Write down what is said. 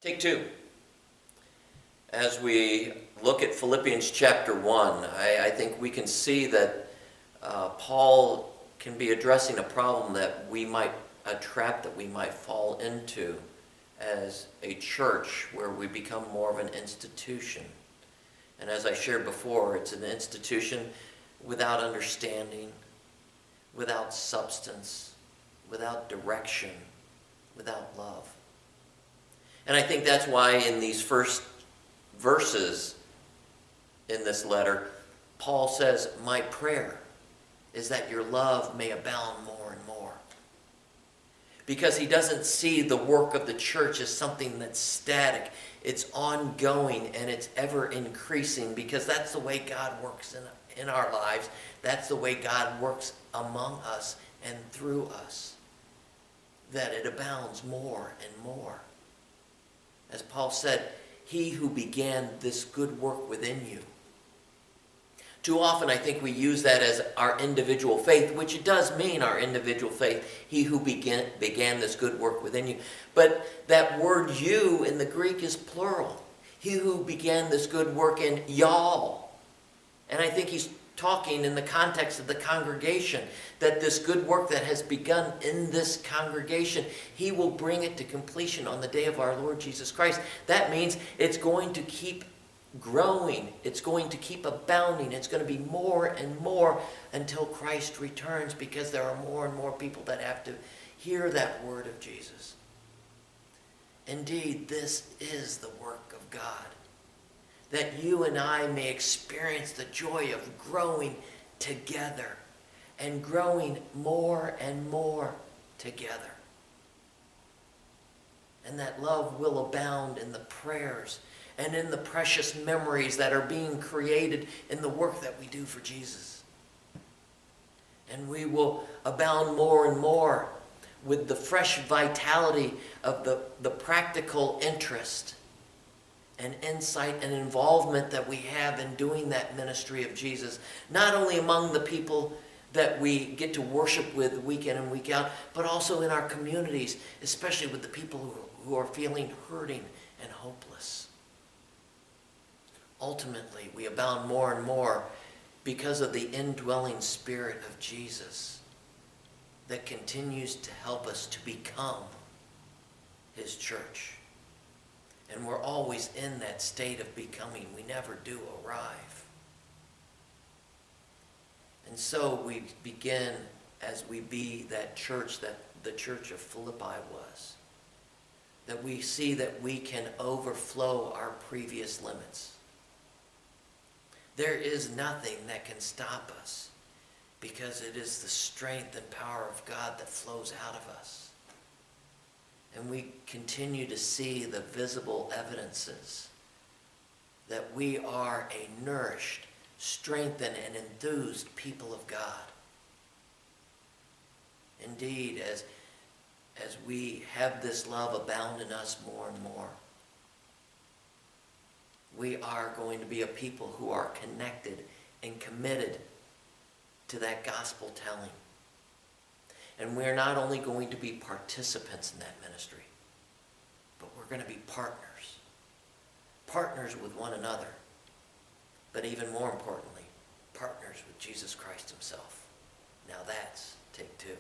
Take two. As we look at Philippians chapter 1, I think we can see that Paul can be addressing a problem that a trap that we might fall into as a church where we become more of an institution. And as I shared before, it's an institution without understanding, without substance, without direction, without love. And I think that's why in these first verses in this letter, Paul says, "My prayer is that your love may abound more and more." Because he doesn't see the work of the church as something that's static. It's ongoing and it's ever increasing, because that's the way God works in our lives. That's the way God works among us and through us. That it abounds more and more. As Paul said, he who began this good work within you. Too often I think we use that as our individual faith, which it does mean our individual faith. He who began this good work within you. But that word "you" in the Greek is plural. He who began this good work in y'all. And I think he's talking in the context of the congregation, that this good work that has begun in this congregation, he will bring it to completion on the day of our Lord Jesus Christ. That means it's going to keep growing. It's going to keep abounding. It's going to be more and more until Christ returns, because there are more and more people that have to hear that word of Jesus. Indeed, this is the work of God, that you and I may experience the joy of growing together and growing more and more together. And that love will abound in the prayers and in the precious memories that are being created in the work that we do for Jesus. And we will abound more and more with the fresh vitality of the practical interest and insight and involvement that we have in doing that ministry of Jesus, not only among the people that we get to worship with week in and week out, but also in our communities, especially with the people who are feeling hurting and hopeless. Ultimately, we abound more and more because of the indwelling Spirit of Jesus that continues to help us to become His church. And we're always in that state of becoming. We never do arrive. And so we begin as we be that church that the church of Philippi was. That we see that we can overflow our previous limits. There is nothing that can stop us, because it is the strength and power of God that flows out of us. And we continue to see the visible evidences that we are a nourished, strengthened, and enthused people of God. Indeed, as we have this love abound in us more and more, we are going to be a people who are connected and committed to that gospel telling. And we're not only going to be participants in that ministry, but we're going to be partners. Partners with one another. But even more importantly, partners with Jesus Christ Himself. Now that's take two.